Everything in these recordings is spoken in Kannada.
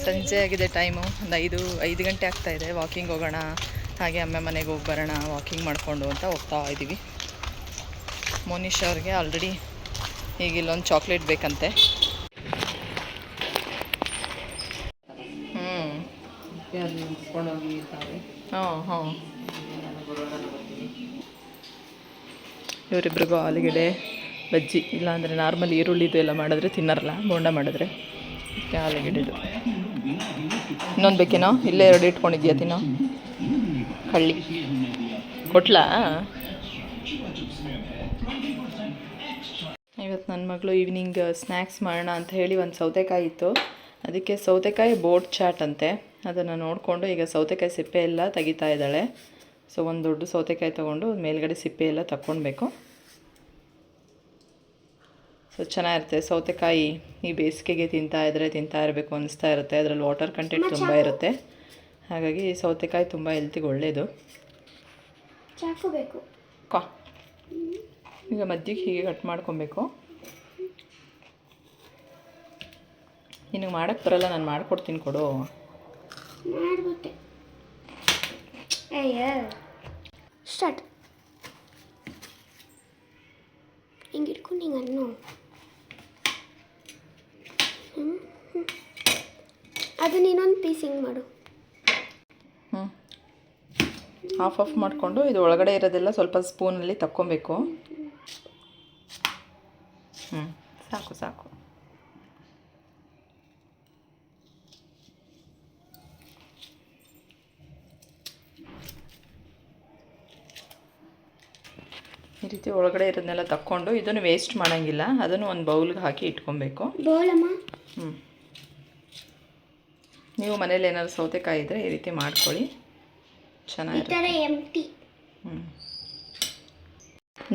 ಸಂಜೆ ಆಗಿದೆ, ಟೈಮು ಒಂದು 5 ಗಂಟೆ ಆಗ್ತಾಯಿದೆ. ವಾಕಿಂಗ್ ಹೋಗೋಣ, ಹಾಗೆ ಅಮ್ಮ ಮನೆಗೆ ಹೋಗಿ ಬರೋಣ ವಾಕಿಂಗ್ ಮಾಡಿಕೊಂಡು ಅಂತ ಹೋಗ್ತಾ ಇದ್ದೀವಿ. ಮೋನಿಶ್ ಅವ್ರಿಗೆ ಆಲ್ರೆಡಿ ಈಗ ಇಲ್ಲೊಂದು ಚಾಕ್ಲೇಟ್ ಬೇಕಂತೆ. ಹಾಂ ಇವರಿಬ್ರಿಗೂ ಆಲೂಗೆಡ್ಡೆ ಬಜ್ಜಿ, ಇಲ್ಲಾಂದರೆ ನಾರ್ಮಲ್ ಈರುಳ್ಳಿದು ಎಲ್ಲ ಮಾಡಿದ್ರೆ ತಿನ್ನರಲ್ಲ, ಬೋಂಡ ಮಾಡಿದ್ರೆ. ಆಲೂಗೆಡ್ಡೆದು ಇನ್ನೊಂದು ಬೇಕೇನೋ? ಇಲ್ಲೇ 2 ಇಟ್ಕೊಂಡಿದ್ಯಾ, ತಿನ್ನೋ. ಕಳ್ಳಿ ಕೊಟ್ಲಾ? ಇವತ್ತು ನನ್ನ ಮಗಳು ಈವ್ನಿಂಗ್ ಸ್ನ್ಯಾಕ್ಸ್ ಮಾಡೋಣ ಅಂತ ಹೇಳಿ ಒಂದು ಸೌತೆಕಾಯಿ ಇತ್ತು, ಅದಕ್ಕೆ ಸೌತೆಕಾಯಿ ಬೋಟ್ ಚಾಟ್ ಅಂತೆ. ಅದನ್ನು ನೋಡಿಕೊಂಡು ಈಗ ಸೌತೆಕಾಯಿ ಸಿಪ್ಪೆ ಎಲ್ಲ ತೆಗಿತಾ ಇದ್ದಾಳೆ. ಸೊ ಒಂದು ದೊಡ್ಡ ಸೌತೆಕಾಯಿ ತೊಗೊಂಡು ಮೇಲ್ಗಡೆ ಸಿಪ್ಪೆ ಎಲ್ಲ ತಕ್ಕೊಳ್ಬೇಕು. ಸೊ ಚೆನ್ನಾಗಿರುತ್ತೆ ಸೌತೆಕಾಯಿ. ಈ ಬೇಸಿಗೆಗೆ ತಿಂತಾ ಇರಬೇಕು ಅನಿಸ್ತಾ ಇರುತ್ತೆ. ಅದರಲ್ಲಿ ವಾಟರ್ ಕಂಟೆಂಟ್ ತುಂಬ ಇರುತ್ತೆ, ಹಾಗಾಗಿ ಸೌತೆಕಾಯಿ ತುಂಬ ಹೆಲ್ತಿಗೆ ಒಳ್ಳೆಯದು. ಈಗ ಮಧ್ಯಕ್ಕೆ ಹೀಗೆ ಕಟ್ ಮಾಡ್ಕೊಬೇಕು. ನಿನಗೆ ಮಾಡೋಕ್ಕೆ ಬರಲ್ಲ, ನಾನು ಮಾಡ್ಕೊಡ್ತೀನಿ, ಕೊಡು. ಸ್ಟಾರ್ಟ್. ಹಿಂಗೆ ಇಟ್ಕೊಂಡು ಹಿಂಗೆ ಅನ್ನು ಅದನ್ನ ಇನ್ನೊಂದು ಪೀಸ್ ಹಿಂಗೆ ಮಾಡು. ಆಫ್ ಮಾಡಿಕೊಂಡು ಇದು ಒಳಗಡೆ ಇರೋದೆಲ್ಲ ಸ್ವಲ್ಪ ಸ್ಪೂನಲ್ಲಿ ತಕ್ಕೊಬೇಕು. ಸಾಕು. ಈ ರೀತಿ ಒಳಗಡೆ ಇರೋದನ್ನೆಲ್ಲ ತಕ್ಕೊಂಡು ಇದನ್ನು ವೇಸ್ಟ್ ಮಾಡೋಂಗಿಲ್ಲ, ಅದನ್ನು ಒಂದು ಬೌಲ್ಗೆ ಹಾಕಿ ಇಟ್ಕೊಬೇಕು. ನೀವು ಮನೇಲಿ ಏನಾದ್ರು ಸೌತೆಕಾಯಿ ಇದ್ದರೆ ಈ ರೀತಿ ಮಾಡ್ಕೊಳ್ಳಿ, ಚೆನ್ನಾಗಿರುತ್ತೆ.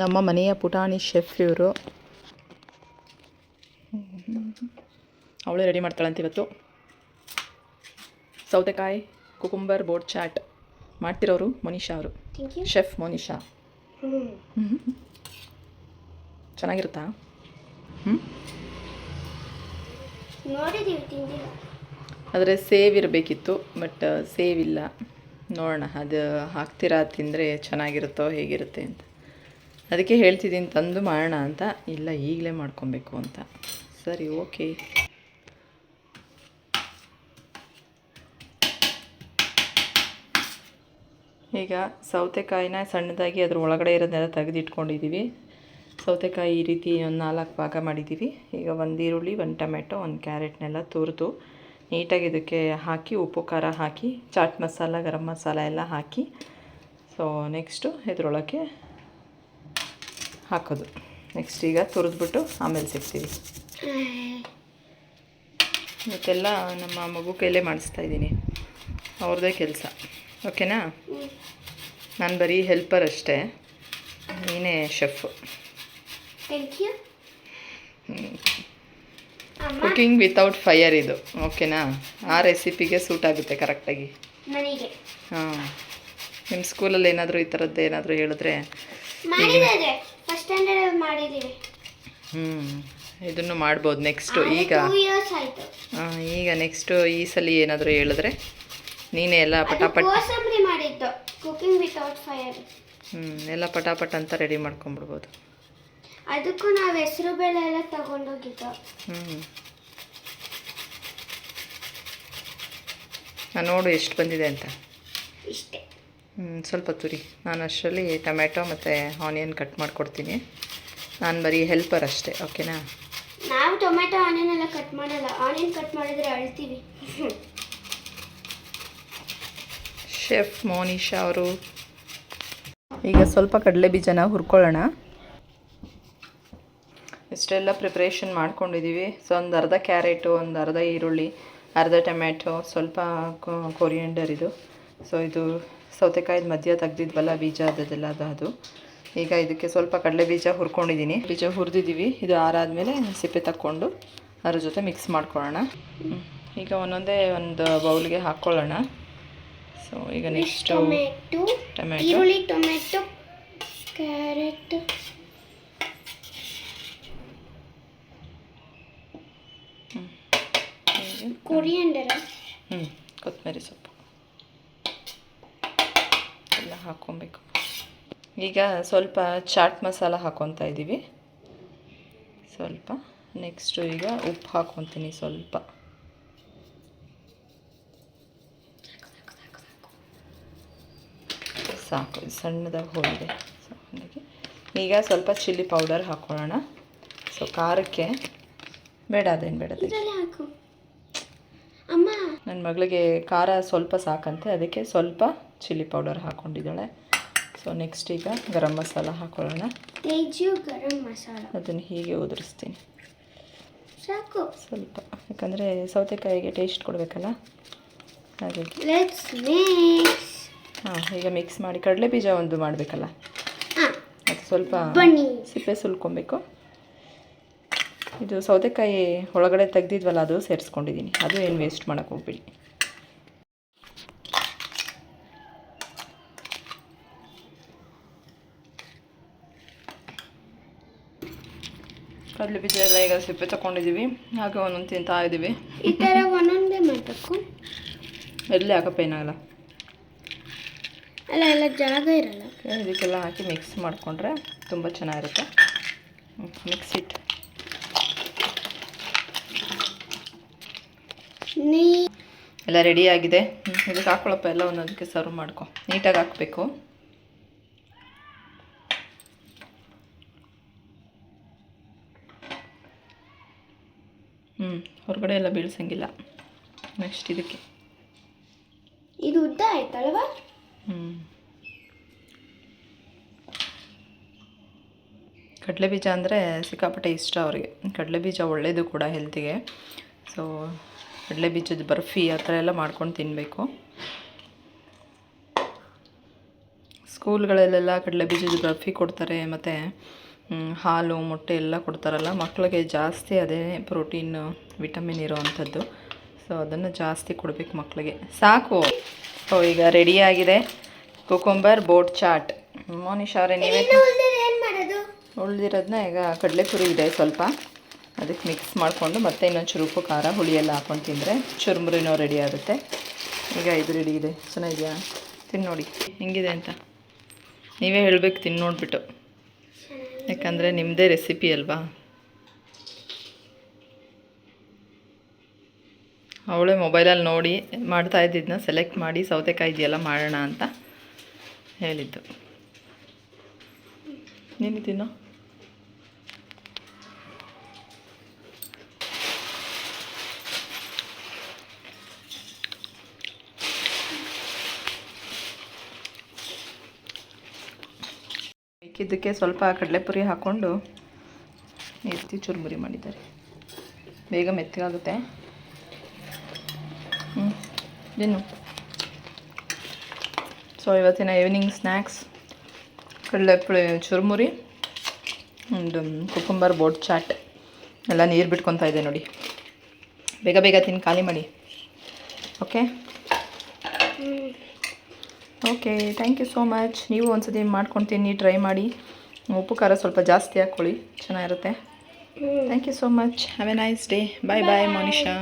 ನಮ್ಮ ಮನೆಯ ಪುಟಾಣಿ ಶೆಫ್ ಇವರು. ಅವಳೇ ರೆಡಿ ಮಾಡ್ತಾಳಂತ ಇವತ್ತು. ಸೌತೆಕಾಯಿ ಕುಕುಂಬರ್ ಬೋಟ್ ಚಾಟ್ ಮಾಡ್ತಿರೋರು ಮೋನಿಶಾ ಅವರು, ಶೆಫ್ ಮೋನಿಶಾ. ಚೆನ್ನಾಗಿರುತ್ತಾ? ಆದರೆ ಸೇವ್ ಇರಬೇಕಿತ್ತು, ಬಟ್ ಸೇವ್ ಇಲ್ಲ. ನೋಡೋಣ, ಅದು ಹಾಕ್ತಿರಾ ತಿಂದರೆ ಚೆನ್ನಾಗಿರುತ್ತೋ ಹೇಗಿರುತ್ತೆ ಅಂತ. ಅದಕ್ಕೆ ಹೇಳ್ತಿದ್ದೀನಿ ತಂದು ಮಾಡೋಣ ಅಂತ. ಇಲ್ಲ, ಈಗಲೇ ಮಾಡ್ಕೊಬೇಕು ಅಂತ. ಸರಿ, ಓಕೆ. ಈಗ ಸೌತೆಕಾಯಿನ ಸಣ್ಣದಾಗಿ ಅದ್ರ ಒಳಗಡೆ ಇರೋದನ್ನೆಲ್ಲ ತೆಗೆದಿಟ್ಕೊಂಡಿದ್ದೀವಿ. ಸೌತೆಕಾಯಿ ಈ ರೀತಿ ಒಂದು 4 ಭಾಗ ಮಾಡಿದ್ದೀವಿ. ಈಗ 1 ಈರುಳ್ಳಿ, 1 ಟೊಮೆಟೊ, 1 ಕ್ಯಾರೆಟ್ನೆಲ್ಲ ತುರಿದು ನೀಟಾಗಿ ಇದಕ್ಕೆ ಹಾಕಿ ಉಪ್ಪು ಖಾರ ಹಾಕಿ ಚಾಟ್ ಮಸಾಲ, ಗರಂ ಮಸಾಲ ಎಲ್ಲ ಹಾಕಿ, ಸೊ ನೆಕ್ಸ್ಟು ಇದರೊಳಗೆ ಹಾಕೋದು. ನೆಕ್ಸ್ಟ್ ಈಗ ತುರಿದ್ಬಿಟ್ಟು ಆಮೇಲೆ ಸಿಗ್ತೀವಿ. ಇವತ್ತೆಲ್ಲ ನಮ್ಮ ಮಗು ಕೈಲೇ ಮಾಡಿಸ್ತಾ ಇದ್ದೀನಿ, ಅವ್ರದ್ದೇ ಕೆಲಸ. ಓಕೆನಾ? ನಾನು ಬರೀ ಹೆಲ್ಪರ್ ಅಷ್ಟೇ, ನೀನೇ ಶೆಫ್. ಕುಕಿಂಗ್ ವಿತೌಟ್ ಫೈರ್ ಇದು, ಓಕೆನಾ? ಆ ರೆಸಿಪಿಗೆ ಸೂಟ್ ಆಗುತ್ತೆ ಕರೆಕ್ಟಾಗಿ. ಹಾಂ, ನಿಮ್ಮ ಸ್ಕೂಲಲ್ಲಿ ಏನಾದರೂ ಈ ಥರದ್ದು ಏನಾದರೂ ಹೇಳಿದ್ರೆ ಇದನ್ನು ಮಾಡ್ಬೋದು ನೆಕ್ಸ್ಟು. ಈಗ ನೆಕ್ಸ್ಟು ಈ ಸಲ ಏನಾದರೂ ಹೇಳಿದ್ರೆ ನೀನೇ ಎಲ್ಲ ಪಟಾಪಟ್ ಎಲ್ಲ ಪಟಾಪಟ್ ಅಂತ ರೆಡಿ ಮಾಡ್ಕೊಂಬಿಡ್ಬೋದು. ಅದಕ್ಕೂ ನಾವು ಹೆಸರು ಬೇಳೆ ಎಲ್ಲ ತಗೊಂಡೋಗಿದ್ದು. ನಾನು ನೋಡು ಎಷ್ಟು ಬಂದಿದೆ ಅಂತ. ಇಷ್ಟೇ. ಸ್ವಲ್ಪ ತುರಿ. ನಾನು ಅಷ್ಟರಲ್ಲಿ ಟೊಮೆಟೊ ಮತ್ತು ಆನಿಯನ್ ಕಟ್ ಮಾಡಿಕೊಡ್ತೀನಿ. ನಾನು ಬರೀ ಹೆಲ್ಪರ್ ಅಷ್ಟೇ, ಓಕೆನಾ? ನಾವು ಟೊಮೆಟೊ ಆನಿಯನ್ ಎಲ್ಲ ಕಟ್ ಮಾಡಲ್ಲ. ಆನಿಯನ್ ಕಟ್ ಮಾಡಿದರೆ ಅಳ್ತೀವಿ. ಶೆಫ್ ಮೋನಿಶಾ ಅವರು. ಈಗ ಸ್ವಲ್ಪ ಕಡಲೆ ಬೀಜನ ಹುರ್ಕೊಳ್ಳೋಣ. ಇಷ್ಟೆಲ್ಲ ಪ್ರಿಪ್ರೇಷನ್ ಮಾಡ್ಕೊಂಡಿದ್ದೀವಿ. ಸೊ ಒಂದು ಅರ್ಧ ಕ್ಯಾರೆಟು, ಒಂದು ಅರ್ಧ ಈರುಳ್ಳಿ, ಅರ್ಧ ಟೊಮೆಟೊ, ಸ್ವಲ್ಪ ಕೊರಿಯಂಡರ್ ಇದು. ಸೊ ಇದು ಸೌತೆಕಾಯಿದ ಮಧ್ಯ ತೆಗ್ದಿದ್ವಲ್ಲ ಬೀಜ, ಅದೆಲ್ಲ ಅದು. ಈಗ ಇದಕ್ಕೆ ಸ್ವಲ್ಪ ಕಡಲೆ ಬೀಜ ಹುರ್ಕೊಂಡಿದ್ದೀನಿ. ಬೀಜ ಹುರಿದಿದ್ದೀವಿ. ಇದು ಆರಾದಮೇಲೆ ಸಿಪ್ಪೆ ತಕ್ಕೊಂಡು ಅದ್ರ ಜೊತೆ ಮಿಕ್ಸ್ ಮಾಡ್ಕೊಳ್ಳೋಣ. ಈಗ ಒಂದೊಂದೇ ಒಂದು ಬೌಲ್ಗೆ ಹಾಕ್ಕೊಳ್ಳೋಣ. ಸೊ ಈಗ ನೆಕ್ಸ್ಟ್ ಟೊಮೆಟೊ, ಈರುಳ್ಳಿ, ಟೊಮೆಟೊ, ಕ್ಯಾರೆಟ್, ಈಗ ಕೊರಿಯಂಡರ ಕೊತ್ತಂಬರಿ ಸೊಪ್ಪು ಎಲ್ಲ ಹಾಕ್ಕೊಬೇಕು. ಈಗ ಸ್ವಲ್ಪ ಚಾಟ್ ಮಸಾಲ ಹಾಕ್ಕೊತಾ ಇದ್ದೀವಿ ಸ್ವಲ್ಪ. ನೆಕ್ಸ್ಟು ಈಗ ಉಪ್ಪು ಹಾಕ್ಕೊತೀನಿ ಸ್ವಲ್ಪ. ಸಾಕು, ಸಣ್ಣದಾಗಿ ಹೋಗಿದೆ. ಈಗ ಸ್ವಲ್ಪ ಚಿಲ್ಲಿ ಪೌಡರ್ ಹಾಕ್ಕೊಳ್ಳೋಣ. ಸೊ ಖಾರಕ್ಕೆ ಬೇಡ, ಅದೇನು ಬೇಡ. ಹಾಕು ಅಮ್ಮ. ನನ್ನ ಮಗಳಿಗೆ ಖಾರ ಸ್ವಲ್ಪ ಸಾಕಂತೆ, ಅದಕ್ಕೆ ಸ್ವಲ್ಪ ಚಿಲ್ಲಿ ಪೌಡರ್ ಹಾಕ್ಕೊಂಡಿದ್ದಾಳೆ. ಸೊ ನೆಕ್ಸ್ಟ್ ಈಗ ಗರಂ ಮಸಾಲ ಹಾಕ್ಕೊಳ್ಳೋಣ. ಗರಂ ಮಸಾಲ ಅದನ್ನು ಹೀಗೆ ಉದುರಿಸ್ತೀನಿ ಸಾಕು ಸ್ವಲ್ಪ, ಯಾಕಂದರೆ ಸೌತೆಕಾಯಿಗೆ ಟೇಸ್ಟ್ ಕೊಡಬೇಕಲ್ಲ, ಹಾಗಾಗಿ. ಈಗ ಮಿಕ್ಸ್ ಮಾಡಿ ಕಡಲೆ ಬೀಜ ಒಂದು ಮಾಡಬೇಕಲ್ಲ, ಅದು ಸ್ವಲ್ಪ ಸಿಪ್ಪೆ ಸುಲ್ಕೊಬೇಕು. ಇದು ಸೌತೆಕಾಯಿ ಒಳಗಡೆ ತೆಗ್ದಿದ್ವಲ್ಲ, ಅದು ಸೇರಿಸ್ಕೊಂಡಿದ್ದೀನಿ. ಅದು ಏನು ವೇಸ್ಟ್ ಮಾಡೋಕ್ಕೆ ಹೋಗ್ಬಿಡಿ. ಕಡಲೆ ಬೀಜ ಎಲ್ಲ ಈಗ ಸಿಪ್ಪೆ ತಗೊಂಡಿದ್ದೀವಿ, ಹಾಗೆ ಒಂದೊಂದು ತಿಂತಾ ಇದ್ದೀವಿ. ಈ ಥರ ಒಂದೊಂದೇ ಮಾಡಬೇಕು, ಎಲ್ಲಿ ಹಾಕಪ್ಪ ಏನಾಗಲ್ಲ ಅಲ್ಲ, ಎಲ್ಲ ಜಾಗ ಇರಲ್ಲ. ಇದಕ್ಕೆಲ್ಲ ಹಾಕಿ ಮಿಕ್ಸ್ ಮಾಡಿಕೊಂಡ್ರೆ ತುಂಬ ಚೆನ್ನಾಗಿರುತ್ತೆ. Mix it. ಎಲ್ಲ ರೆಡಿ ಆಗಿದೆ. ಇದಕ್ಕೆ ಹಾಕ್ಕೊಳಪ್ಪ, ಎಲ್ಲ ಒಂದೊಂದಕ್ಕೆ ಸರ್ವ್ ಮಾಡ್ಕೊ. ನೀಟಾಗಿ ಹಾಕಬೇಕು. ಹೊರಗಡೆ ಎಲ್ಲ ಬೀಳ್ಸಂಗಿಲ್ಲ. ನೆಕ್ಸ್ಟ್ ಇದಕ್ಕೆ ಇದು ಉದ್ದ ಆಯ್ತಲ್ವಾ? ಕಡಲೆ ಬೀಜ ಅಂದರೆ ಸಿಕ್ಕಾಪಟ್ಟೆ ಇಷ್ಟ ಅವರಿಗೆ. ಕಡಲೆ ಬೀಜ ಒಳ್ಳೆಯದು ಕೂಡ ಹೆಲ್ತಿಗೆ. ಸೊ ಕಡಲೆ ಬೀಜದ ಬರ್ಫಿ ಆ ಥರ ಎಲ್ಲ ಮಾಡ್ಕೊಂಡು ತಿನ್ನಬೇಕು. ಸ್ಕೂಲ್ಗಳಲ್ಲೆಲ್ಲ ಕಡಲೆ ಬೀಜದ ಬರ್ಫಿ ಕೊಡ್ತಾರೆ, ಮತ್ತು ಹಾಲು ಮೊಟ್ಟೆ ಎಲ್ಲ ಕೊಡ್ತಾರಲ್ಲ, ಮಕ್ಕಳಿಗೆ ಜಾಸ್ತಿ ಅದೇ ಪ್ರೋಟೀನ್ ವಿಟಮಿನ್ ಇರೋವಂಥದ್ದು. ಸೊ ಅದನ್ನು ಜಾಸ್ತಿ ಕೊಡಬೇಕು ಮಕ್ಕಳಿಗೆ. ಸಾಕು. ಸೊ ಈಗ ರೆಡಿಯಾಗಿದೆ ಕುಕುಂಬರ್ ಬೋಟ್ ಚಾಟ್. ಮೋನಿಶ್ ಅವರೇ, ನೀವೇ ಉಳಿದಿರೋದನ್ನ ಈಗ ಕಡಲೆಪುರಿ ಇದೆ ಸ್ವಲ್ಪ, ಅದಕ್ಕೆ ಮಿಕ್ಸ್ ಮಾಡಿಕೊಂಡು ಮತ್ತೆ ಇನ್ನೊಂದು ಚೂರು ಉಪ್ಪು ಖಾರ ಹುಳಿ ಎಲ್ಲ ಹಾಕ್ಕೊಂಡು ತಿಂದರೆ ಚುರುಮುರಿನೋ ರೆಡಿ ಆಗುತ್ತೆ. ಈಗ ಇದು ರೆಡಿ ಇದೆ. ಚೆನ್ನಾಗಿದೆಯಾ? ತಿನ್ನು ನೋಡಿ ಹೆಂಗಿದೆ ಅಂತ. ನೀವೇ ಹೇಳಬೇಕು ತಿನ್ನು ನೋಡಿಬಿಟ್ಟು, ಯಾಕಂದರೆ ನಿಮ್ಮದೇ ರೆಸಿಪಿ ಅಲ್ವಾ. ಅವಳೇ ಮೊಬೈಲಲ್ಲಿ ನೋಡಿ ಮಾಡ್ತಾ ಇದ್ದಿದ್ದನ್ನ ಸೆಲೆಕ್ಟ್ ಮಾಡಿ ಸೌತೆಕಾಯಿ ಇದೆಯಲ್ಲ ಮಾಡೋಣ ಅಂತ ಹೇಳಿದ್ದು. ನೀನು ತಿನ್ನೋ. ಬೇಕಿದ್ದಕ್ಕೆ ಸ್ವಲ್ಪ ಕಡಲೆಪುರಿ ಹಾಕ್ಕೊಂಡು ಎತ್ತಿ ಚುರುಮುರಿ ಮಾಡಿದ್ದಾರೆ. ಬೇಗ ಮೆತ್ತಗಾಗುತ್ತೆ. ತಿನ್ನು. ಸೊ ಇವತ್ತಿನ ಈವ್ನಿಂಗ್ ಸ್ನ್ಯಾಕ್ಸ್ ಕಡಲೆಪುರಿ ಚುರುಮುರಿ, ಒಂದು ಕುಕುಂಬರ್ ಬೋಟ್ ಚಾಟ್. ಎಲ್ಲ ನೀರು ಬಿಟ್ಕೊತಾ ಇದೆ ನೋಡಿ. ಬೇಗ ಬೇಗ ತಿನ್ನು ಖಾಲಿ ಮಾಡಿ. Okay okay, thank you so much. ನೀವು ಒಂದ್ಸತಿ ಮಾಡ್ಕೊಂಡು ತಿನ್ನಿ, ಟ್ರೈ ಮಾಡಿ. ಉಪ್ಪು ಖಾರ ಸ್ವಲ್ಪ ಜಾಸ್ತಿ ಹಾಕ್ಕೊಳ್ಳಿ, ಚೆನ್ನಾಗಿರುತ್ತೆ. Thank you so much. Have a nice day. Bye bye Monisha.